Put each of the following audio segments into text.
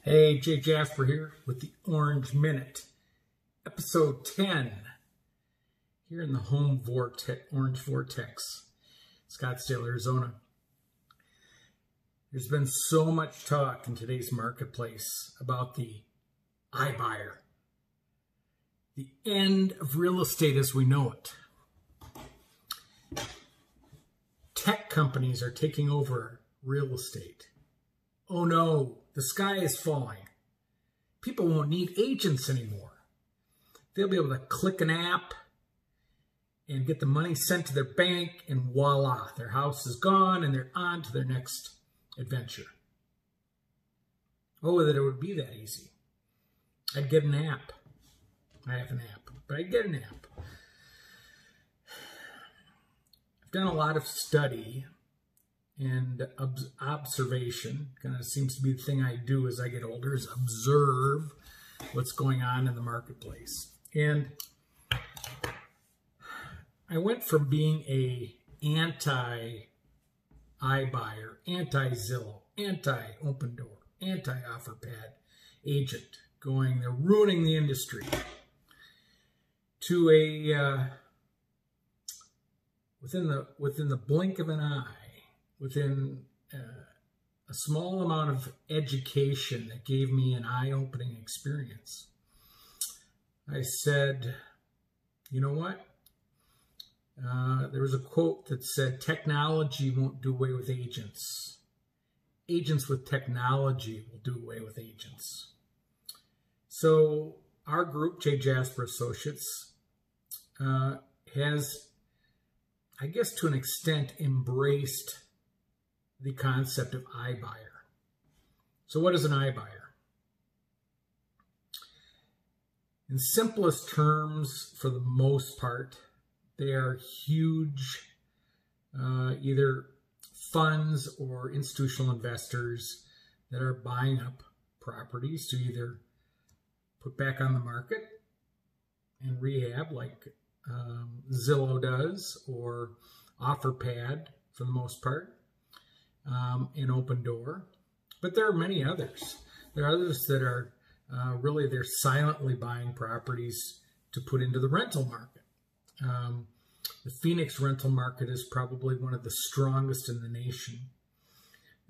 Hey, Jay Jasper here with the Orange Minute, episode 10, here in the home Orange Vortex, Scottsdale, Arizona. There's been so much talk in today's marketplace about the Ibuyer, the end of real estate as we know it. Tech companies are taking over real estate. Oh no, the sky is falling. People won't need agents anymore. They'll be able to click an app and get the money sent to their bank, and voila, their house is gone and they're on to their next adventure. Oh, that it would be that easy. I'd get an app. I have an app, but I'd get an app. I've done a lot of study and observation. Kind of seems to be the thing I do as I get older, is observe what's going on in the marketplace. And I went from being a anti-iBuyer, anti-Zillow, anti-Open Door, anti-OfferPad agent, going, they're ruining the industry, to a within the blink of an eye, within a small amount of education that gave me an eye-opening experience, I said, you know what? There was a quote that said, technology won't do away with agents. Agents with technology will do away with agents. So our group, J. Jasper Associates, has, I guess to an extent, embraced the concept of iBuyer. So what is an iBuyer? In simplest terms, for the most part, they are huge, either funds or institutional investors that are buying up properties to either put back on the market and rehab like Zillow does, or OfferPad for the most part, in Open Door. But there are many others. There are others that are really, they're silently buying properties to put into the rental market. The Phoenix rental market is probably one of the strongest in the nation.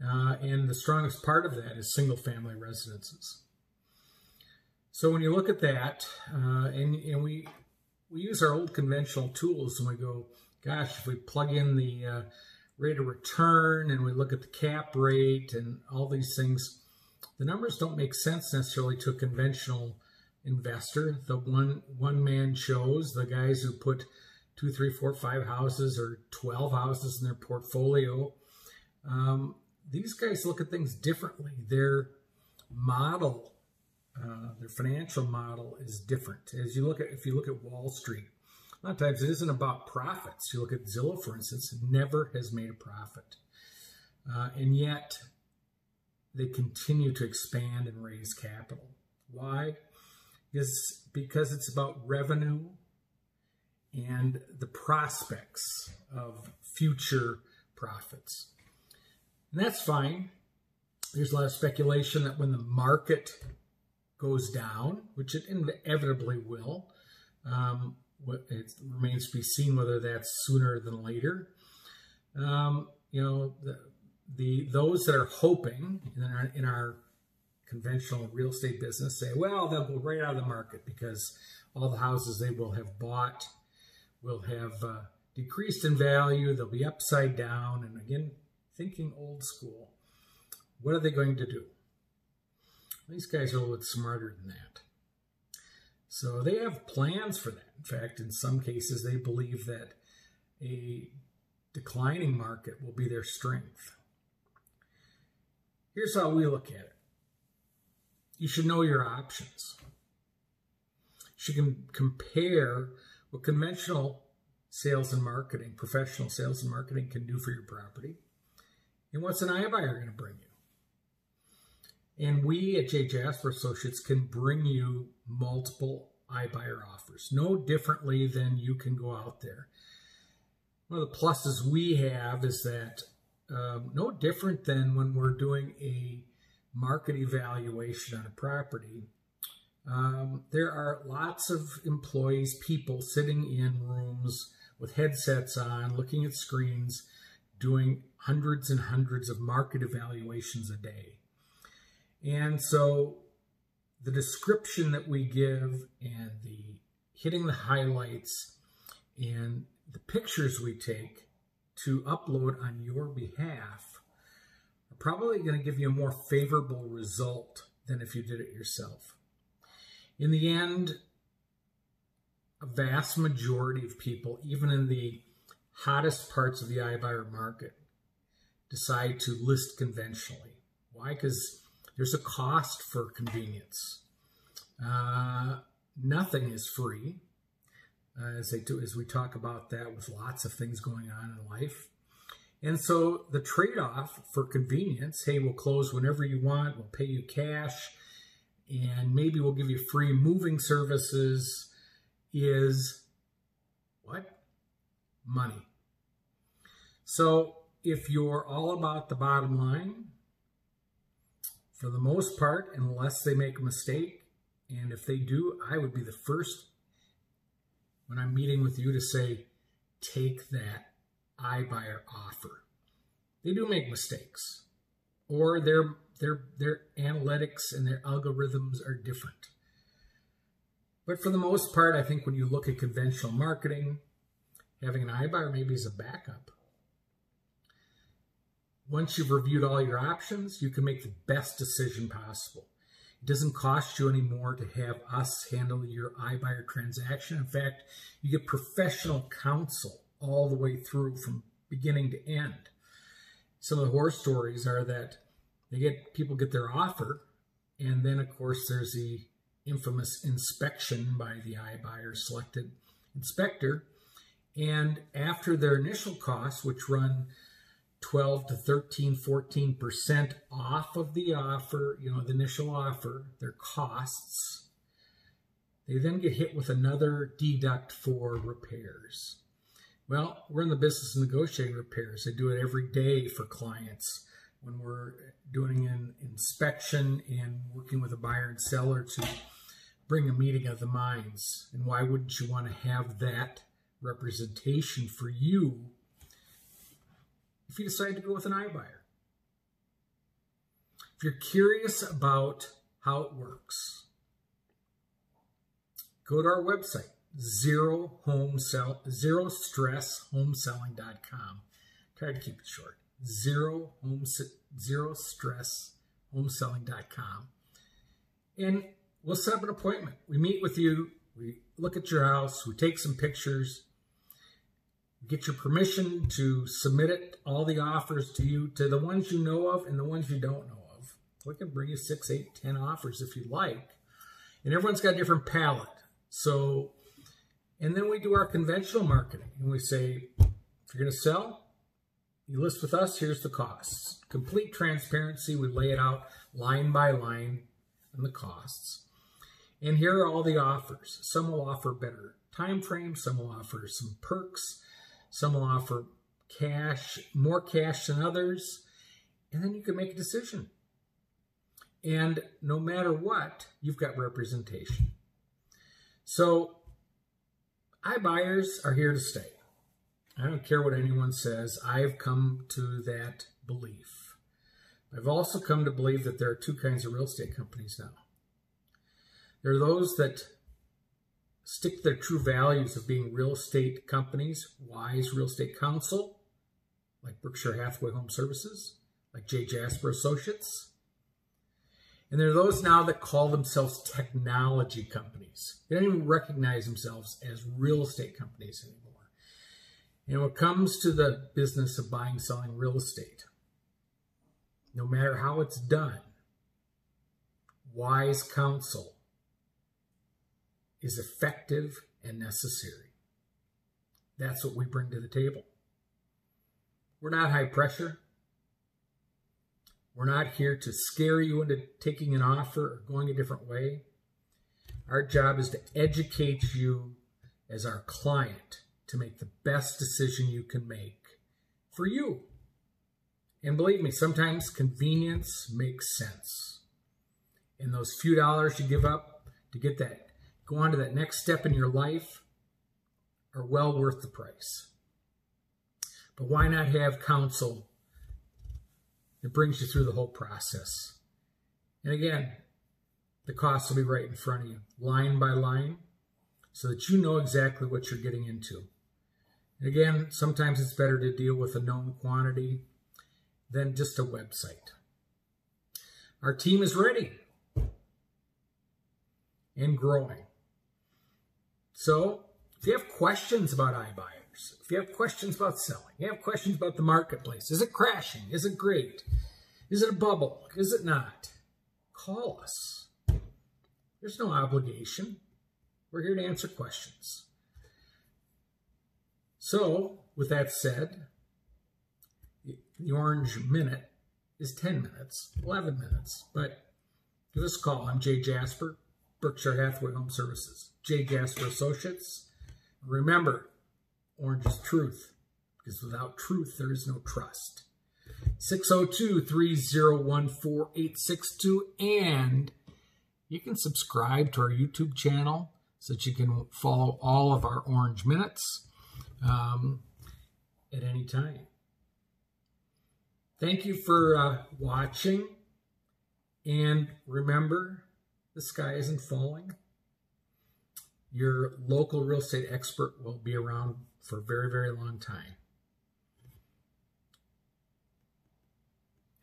And the strongest part of that is single-family residences. So when you look at that, and we use our old conventional tools, and we go, gosh, if we plug in the rate of return and we look at the cap rate and all these things, the numbers don't make sense necessarily to a conventional investor. The one-man shows, the guys who put 2, 3, 4, 5 houses or 12 houses in their portfolio, these guys look at things differently. Their model, their financial model is different. If you look at Wall Street, a lot of times it isn't about profits. You look at Zillow, for instance, never has made a profit. And yet they continue to expand and raise capital. Why? Because it's about revenue and the prospects of future profits. And that's fine. There's a lot of speculation that when the market goes down, which it inevitably will, it remains to be seen whether that's sooner than later. You know, those that are hoping in our conventional real estate business say, well, they'll go right out of the market because all the houses they will have bought will have decreased in value. They'll be upside down. And again, thinking old school, what are they going to do? These guys are a little bit smarter than that. So they have plans for that. In fact, in some cases, they believe that a declining market will be their strength. Here's how we look at it. You should know your options. You can compare what conventional sales and marketing, professional sales and marketing can do for your property, and what's an iBuyer going to bring you. And we at J. Jasper Associates can bring you multiple iBuyer offers, no differently than you can go out there. One of the pluses we have is that no different than when we're doing a market evaluation on a property, there are lots of employees, people sitting in rooms with headsets on, looking at screens, doing hundreds and hundreds of market evaluations a day. And so the description that we give and the hitting the highlights and the pictures we take to upload on your behalf are probably going to give you a more favorable result than if you did it yourself. In the end, a vast majority of people, even in the hottest parts of the iBuyer market, decide to list conventionally. Why? Because there's a cost for convenience. Nothing is free, as we talk about that with lots of things going on in life. And so the trade-off for convenience, hey, we'll close whenever you want, we'll pay you cash, and maybe we'll give you free moving services, is what? Money. So if you're all about the bottom line, for the most part, unless they make a mistake, and if they do, I would be the first when I'm meeting with you to say, take that iBuyer offer. They do make mistakes, or their analytics and their algorithms are different. But for the most part, I think when you look at conventional marketing, having an iBuyer maybe is a backup. Once you've reviewed all your options, you can make the best decision possible. It doesn't cost you any more to have us handle your iBuyer transaction. In fact, you get professional counsel all the way through from beginning to end. Some of the horror stories are that people get their offer, and then of course there's the infamous inspection by the iBuyer selected inspector, and after their initial costs, which run 12 to 13, 14% off of the offer, the initial offer, their costs, they then get hit with another deduct for repairs. Well, we're in the business of negotiating repairs. I do it every day for clients when we're doing an inspection and working with a buyer and seller to bring a meeting of the minds. And why wouldn't you want to have that representation for you if you decide to go with an iBuyer? If you're curious about how it works, go to our website, ZeroStressHomeselling.com. Try to keep it short. ZeroStressHomeselling.com. And we'll set up an appointment. We meet with you. We look at your house. We take some pictures. Get your permission to submit it, all the offers to you, to the ones you know of and the ones you don't know of. We can bring you 6, 8, 10 offers if you like. And everyone's got a different palette. So, and then we do our conventional marketing. And we say, if you're going to sell, you list with us, here's the costs. Complete transparency. We lay it out line by line on the costs. And here are all the offers. Some will offer better time frame. Some will offer some perks. Some will offer cash, more cash than others, and then you can make a decision. And no matter what, you've got representation. So iBuyers are here to stay. I don't care what anyone says. I've come to that belief. I've also come to believe that there are two kinds of real estate companies now. There are those that stick to their true values of being real estate companies, wise real estate counsel, like Berkshire Hathaway Home Services, like J. Jasper Associates. And there are those now that call themselves technology companies. They don't even recognize themselves as real estate companies anymore. And when it comes to the business of buying, selling real estate, no matter how it's done, wise counsel is effective and necessary. That's what we bring to the table. We're not high pressure. We're not here to scare you into taking an offer or going a different way. Our job is to educate you as our client to make the best decision you can make for you And believe me, sometimes convenience makes sense. And those few dollars you give up to get that, go on to that next step in your life are well worth the price. But why not have counsel that brings you through the whole process? And again, the costs will be right in front of you, line by line, so that you know exactly what you're getting into. And again, sometimes it's better to deal with a known quantity than just a website. Our team is ready and growing. So if you have questions about iBuyers, if you have questions about selling, you have questions about the marketplace, is it crashing? Is it great? Is it a bubble? Is it not? Call us. There's no obligation. We're here to answer questions. So, with that said, the Orange Minute is 10 minutes, 11 minutes, but give us a call. I'm Jay Jasper, Berkshire Hathaway Home Services, Jay Jasper Associates. Remember, orange is truth, because without truth, there is no trust. 602-301-4862, and you can subscribe to our YouTube channel so that you can follow all of our Orange Minutes at any time. Thank you for watching, and remember, the sky isn't falling. Your local real estate expert will be around for a very, very long time.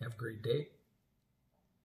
Have a great day.